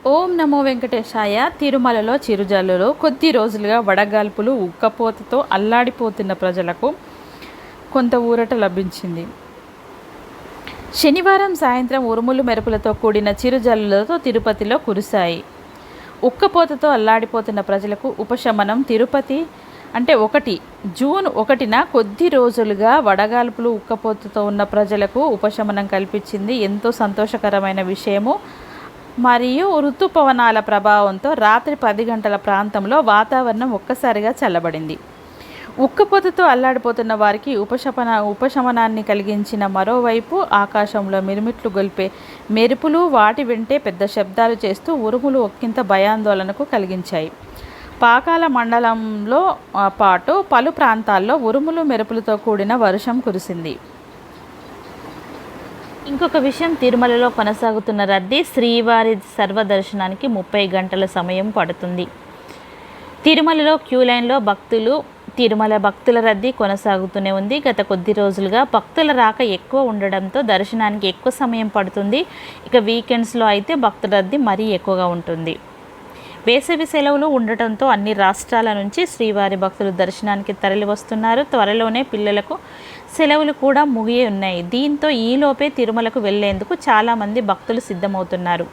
ఓం నమో వెంకటేశాయ. తిరుమలలో చిరుజల్లులు. కొద్ది రోజులుగా వడగాల్పులు, ఉక్కపోతతో అల్లాడిపోతున్న ప్రజలకు కొంత ఊరట లభించింది. శనివారం సాయంత్రం ఉరుములు మెరుపులతో కూడిన చిరుజల్లులతో తిరుపతిలో కురిశాయి. ఉక్కపోతతో అల్లాడిపోతున్న ప్రజలకు ఉపశమనం. తిరుపతి జూన్ 1న కొద్ది రోజులుగా వడగాల్పులు, ఉక్కపోతతో ఉన్న ప్రజలకు ఉపశమనం కల్పించింది. ఎంతో సంతోషకరమైన విషయము. మరియు ఋతుపవనాల ప్రభావంతో రాత్రి 10 గంటల ప్రాంతంలో వాతావరణం ఒక్కసారిగా చల్లబడింది. ఉక్కపోతతో అల్లాడిపోతున్న వారికి ఉపశమనాన్ని కలిగించిన మరోవైపు ఆకాశంలో మిరుమిట్లు గొల్పే మెరుపులు, వాటి వెంటే పెద్ద శబ్దాలు చేస్తూ ఉరుములు ఒక్కింత భయాందోళనకు కలిగించాయి. పాకాల మండలంలో పాటు పలు ప్రాంతాల్లో ఉరుములు మెరుపులతో కూడిన వర్షం కురిసింది. ఇంకొక విషయం, తిరుమలలో కొనసాగుతున్న రద్దీ. శ్రీవారి సర్వదర్శనానికి 30 గంటల సమయం పడుతుంది. తిరుమలలో క్యూ లైన్లో తిరుమల భక్తుల రద్దీ కొనసాగుతూనే ఉంది. గత కొద్ది రోజులుగా భక్తుల రాక ఎక్కువ ఉండడంతో దర్శనానికి ఎక్కువ సమయం పడుతుంది. ఇక వీకెండ్స్లో అయితే భక్తుల రద్దీ మరీ ఎక్కువగా ఉంటుంది. వేసవి సెలవులు ఉండటంతో అన్ని రాష్ట్రాల నుంచి శ్రీవారి భక్తులు దర్శనానికి తరలి వస్తున్నారు. త్వరలోనే పిల్లలకు సెలవులు కూడా ముగియ ఉన్నాయి. దీంతో ఈలోపే తిరుమలకు వెళ్లేందుకు చాలామంది భక్తులు సిద్ధమవుతున్నారు.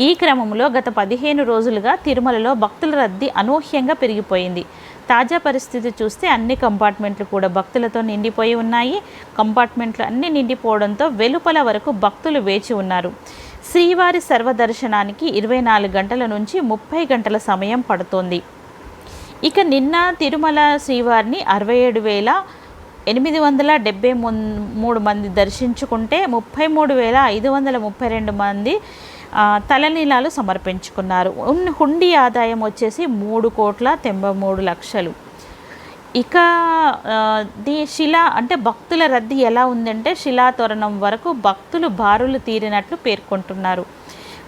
ఈ క్రమంలో గత 15 రోజులుగా తిరుమలలో భక్తుల రద్దీ అనూహ్యంగా పెరిగిపోయింది. తాజా పరిస్థితి చూస్తే అన్ని కంపార్ట్మెంట్లు కూడా భక్తులతో నిండిపోయి ఉన్నాయి. కంపార్ట్మెంట్లు అన్నీ నిండిపోవడంతో వెలుపల వరకు భక్తులు వేచి ఉన్నారు. శ్రీవారి సర్వదర్శనానికి 24 గంటల నుంచి 30 గంటల సమయం పడుతోంది. ఇక నిన్న తిరుమల శ్రీవారిని 67,873 మంది దర్శించుకుంటే 33,532 మంది తలనీలాలు సమర్పించుకున్నారు. హుండీ ఆదాయం వచ్చేసి 3,93,00,000. ఇక భక్తుల రద్దీ ఎలా ఉందంటే శిలాతోరణం వరకు భక్తులు బారులు తీరినట్లు పేర్కొంటున్నారు.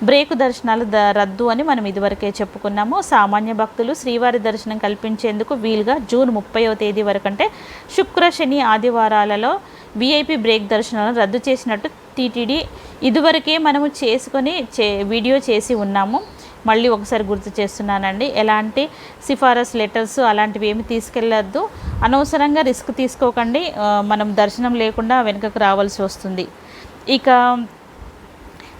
బ్రేకు దర్శనాలు రద్దు అని మనం ఇదివరకే చెప్పుకున్నాము. సామాన్య భక్తులు శ్రీవారి దర్శనం కల్పించేందుకు వీలుగా జూన్ 30వ తేదీ వరకు అంటే శుక్ర, శని, ఆదివారాలలో విఐపి బ్రేక్ దర్శనాలను రద్దు చేసినట్టు టీటీడీ ఇదివరకే మనము వీడియో చేసి ఉన్నాము. మళ్ళీ ఒకసారి గుర్తు చేస్తున్నానండి. ఎలాంటి సిఫారసు లెటర్స్ అలాంటివి ఏమి తీసుకెళ్ళొద్దు. అనవసరంగా రిస్క్ తీసుకోకండి. మనం దర్శనం లేకుండా వెనుకకు రావాల్సి వస్తుంది. ఇక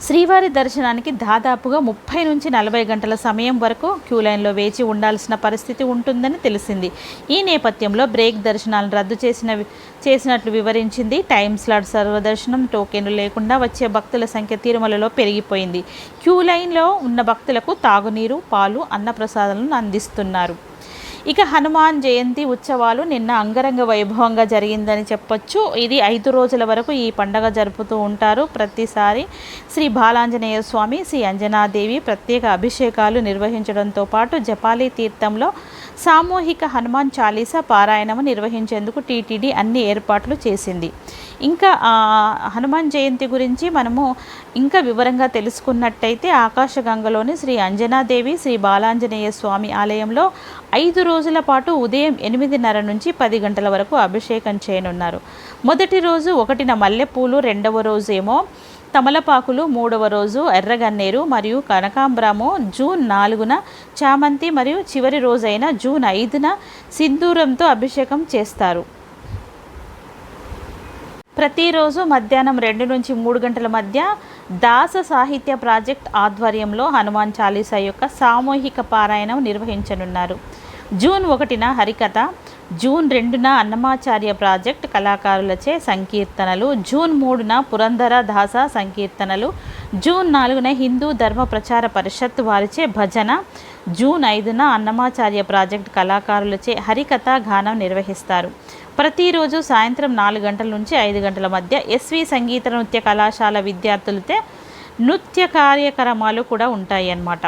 శ్రీవారి దర్శనానికి దాదాపుగా 30 నుంచి 40 గంటల సమయం వరకు క్యూ లైన్లో వేచి ఉండాల్సిన పరిస్థితి ఉంటుందని తెలిసింది. ఈ నేపథ్యంలో బ్రేక్ దర్శనాలను రద్దు చేసినట్లు వివరించింది. టైం స్లాట్ సర్వదర్శనం టోకెన్లు లేకుండా వచ్చే భక్తుల సంఖ్య తిరుమలలో పెరిగిపోయింది. క్యూ లైన్లో ఉన్న భక్తులకు తాగునీరు, పాలు, అన్నప్రసాదాలను అందిస్తున్నారు. ఇక హనుమాన్ జయంతి ఉత్సవాలు నిన్న అంగరంగ వైభవంగా జరిగిందని చెప్పొచ్చు. ఇది 5 రోజుల వరకు ఈ పండగ జరుపుతూ ఉంటారు. ప్రతిసారి శ్రీ బాలాంజనేయ స్వామి, శ్రీ అంజనాదేవి ప్రత్యేక అభిషేకాలు నిర్వహించడంతో పాటు జపాలి తీర్థంలో సామూహిక హనుమాన్ చాలీసా పారాయణము నిర్వహించేందుకు టీటీడీ అన్ని ఏర్పాట్లు చేసింది. ఇంకా హనుమాన్ జయంతి గురించి మనము ఇంకా వివరంగా తెలుసుకున్నట్టయితే ఆకాశగంగలోని శ్రీ అంజనాదేవి, శ్రీ బాలాంజనేయ స్వామి ఆలయంలో 5 రోజుల పాటు ఉదయం 8:30 నుంచి 10 గంటల వరకు అభిషేకం చేయనున్నారు. మొదటి రోజు 1న మల్లెపూలు, 2వ రోజు ఏమో తమలపాకులు, 3వ రోజు ఎర్రగన్నేరు మరియు కనకాంబరము, జూన్ 4న చామంతి మరియు చివరి రోజైన జూన్ 5న సింధూరంతో అభిషేకం చేస్తారు. ప్రతిరోజు మధ్యాహ్నం 2 నుంచి 3 గంటల మధ్య దాస సాహిత్య ప్రాజెక్ట్ ఆధ్వర్యంలో హనుమాన్ చాలీసా యొక్క సామూహిక పారాయణం నిర్వహించనున్నారు. జూన్ 1న హరికథ, జూన్ 2న అన్నమాచార్య ప్రాజెక్ట్ కళాకారులచే సంకీర్తనలు, జూన్ 3న పురంధర దాస సంకీర్తనలు, జూన్ 4న హిందూ ధర్మ ప్రచార పరిషత్ వారిచే భజన, జూన్ 5న అన్నమాచార్య ప్రాజెక్ట్ కళాకారులచే హరికథ గానం నిర్వహిస్తారు. ప్రతిరోజు సాయంత్రం 4 గంటల నుంచి 5 గంటల మధ్య ఎస్వి సంగీత నృత్య కళాశాల విద్యార్థులతో నృత్య కార్యక్రమాలు కూడా ఉంటాయి అన్నమాట.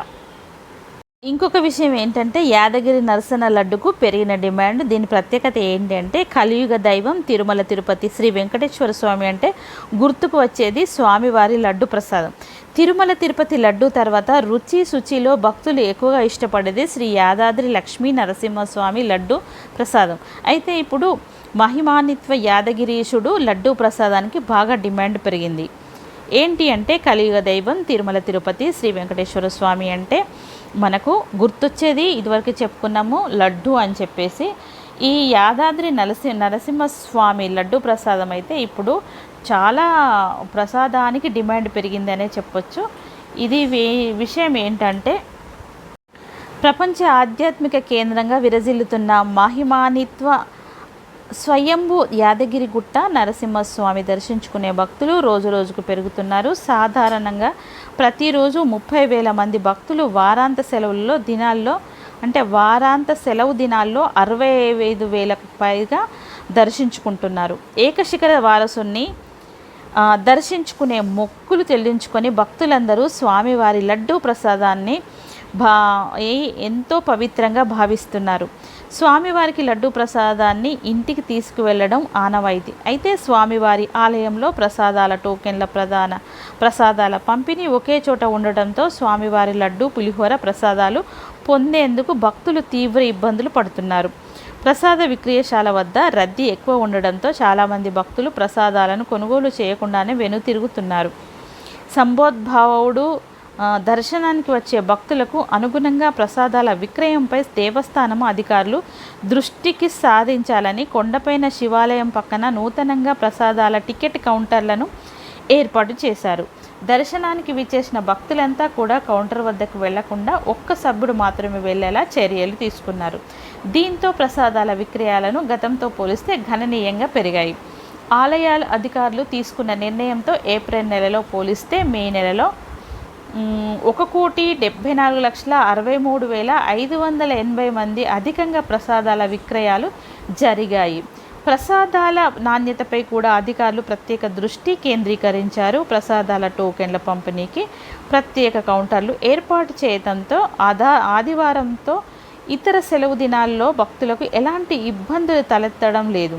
ఇంకొక విషయం ఏంటంటే యాదగిరి నరసన్న లడ్డుకు పెరిగిన డిమాండ్. దీని ప్రత్యేకత ఏంటి అంటే కలియుగ దైవం తిరుమల తిరుపతి శ్రీ వెంకటేశ్వర స్వామి అంటే గుర్తుకు వచ్చేది స్వామివారి లడ్డు ప్రసాదం. తిరుమల తిరుపతి లడ్డు తర్వాత రుచి శుచిలో భక్తులు ఎక్కువగా ఇష్టపడేది శ్రీ యాదాద్రి లక్ష్మీ నరసింహస్వామి లడ్డు ప్రసాదం. అయితే ఇప్పుడు మహిమాన్విత యాదగిరీశుడు లడ్డు ప్రసాదానికి బాగా డిమాండ్ పెరిగింది. ఏంటి అంటే కలియుగ దైవం తిరుమల తిరుపతి శ్రీ వెంకటేశ్వర స్వామి అంటే మనకు గుర్తొచ్చేది ఇదివరకు చెప్పుకున్నాము లడ్డు అని చెప్పేసి. ఈ యాదాద్రి నరసింహస్వామి లడ్డు ప్రసాదం అయితే ఇప్పుడు చాలా ప్రసాదానికి డిమాండ్ పెరిగిందనే చెప్పొచ్చు. ఇది విషయం ఏంటంటే ప్రపంచ ఆధ్యాత్మిక కేంద్రంగా విరజిల్లుతున్న మహిమానిత్వ స్వయంభూ యాదగిరిగుట్ట నరసింహస్వామి దర్శించుకునే భక్తులు రోజు రోజుకు పెరుగుతున్నారు. సాధారణంగా ప్రతిరోజు 30,000 మంది భక్తులు వారాంత సెలవు దినాల్లో 65,000కు పైగా దర్శించుకుంటున్నారు. ఏకశిఖర వారసుని దర్శించుకునే మొక్కులు చెల్లించుకొని భక్తులందరూ స్వామివారి లడ్డూ ప్రసాదాన్ని ఎంతో పవిత్రంగా భావిస్తున్నారు. స్వామివారికి లడ్డూ ప్రసాదాన్ని ఇంటికి తీసుకువెళ్ళడం ఆనవాయితీ. అయితే స్వామివారి ఆలయంలో ప్రసాదాల టోకెన్ల ప్రసాదాల పంపిణీ ఒకే చోట ఉండడంతో స్వామివారి లడ్డూ పులిహోర ప్రసాదాలు పొందేందుకు భక్తులు తీవ్ర ఇబ్బందులు పడుతున్నారు. ప్రసాద విక్రయశాల వద్ద రద్దీ ఎక్కువ ఉండడంతో చాలామంది భక్తులు ప్రసాదాలను కొనుగోలు చేయకుండానే వెనుతిరుగుతున్నారు. సంబోద్భావుడు దర్శనానికి వచ్చే భక్తులకు అనుగుణంగా ప్రసాదాల విక్రయంపై దేవస్థానం అధికారులు దృష్టికి సాధించాలని కొండపైన శివాలయం పక్కన నూతనంగా ప్రసాదాల టికెట్ కౌంటర్లను ఏర్పాటు చేశారు. దర్శనానికి విచ్చేసిన భక్తులంతా కూడా కౌంటర్ వద్దకు వెళ్లకుండా ఒక్క సభ్యుడు మాత్రమే వెళ్లేలా చర్యలు తీసుకున్నారు. దీంతో ప్రసాదాల విక్రయాలను గతంతో పోలిస్తే గణనీయంగా పెరిగాయి. ఆలయాల అధికారులు తీసుకున్న నిర్ణయంతో ఏప్రిల్ నెలలో పోలిస్తే మే నెలలో 1,74,63,580 మంది అధికంగా ప్రసాదాల విక్రయాలు జరిగాయి. ప్రసాదాల నాణ్యతపై కూడా అధికారులు ప్రత్యేక దృష్టి కేంద్రీకరించారు. ప్రసాదాల టోకెన్ల పంపిణీకి ప్రత్యేక కౌంటర్లు ఏర్పాటు చేయడంతో ఆదివారంతో ఇతర సెలవు దినాల్లో భక్తులకు ఎలాంటి ఇబ్బందులు తలెత్తడం లేదు.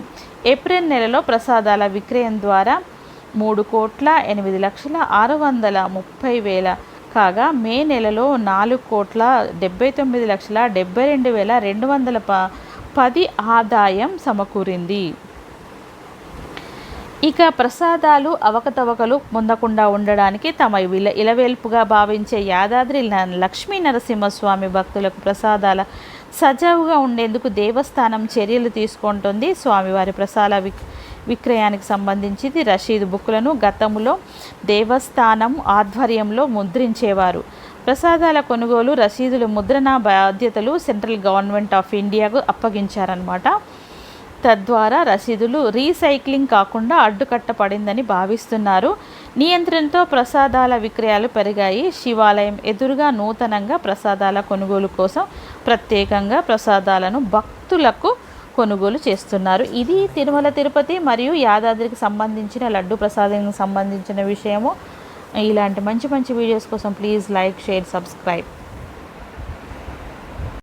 ఏప్రిల్ నెలలో ప్రసాదాల విక్రయం ద్వారా 3,08,630,000 కాగా మే నెలలో 4,79,72,210 ఆదాయం సమకూరింది. ఇక ప్రసాదాలు అవకతవకలు పొందకుండా ఉండడానికి తమ ఇలవేల్పుగా భావించే యాదాద్రి లక్ష్మీ నరసింహస్వామి భక్తులకు ప్రసాదాల సజావుగా ఉండేందుకు దేవస్థానం చర్యలు తీసుకుంటుంది. స్వామివారి ప్రసాద విక్రయానికి సంబంధించి రసీదు బుక్కులను గతంలో దేవస్థానం ఆధ్వర్యంలో ముద్రించేవారు. ప్రసాదాల కొనుగోలు రసీదుల ముద్రణ బాధ్యతలు సెంట్రల్ గవర్నమెంట్ ఆఫ్ ఇండియాకు అప్పగించారన్నమాట. తద్వారా రసీదులు రీసైక్లింగ్ కాకుండా అడ్డుకట్టపడిందని భావిస్తున్నారు. నియంత్రణతో ప్రసాదాల విక్రయాలు పెరిగాయి. శివాలయం ఎదురుగా నూతనంగా ప్రసాదాల కొనుగోలు కోసం ప్రత్యేకంగా ప్రసాదాలను భక్తులకు కొనుగోలు చేస్తున్నారు. ఇది తిరుమల తిరుపతి మరియు యాదాద్రికి సంబంధించిన లడ్డు ప్రసాదానికి సంబంధించిన విషయము. ఇలాంటి మంచి మంచి వీడియోస్ కోసం ప్లీజ్ లైక్, షేర్, సబ్స్క్రైబ్.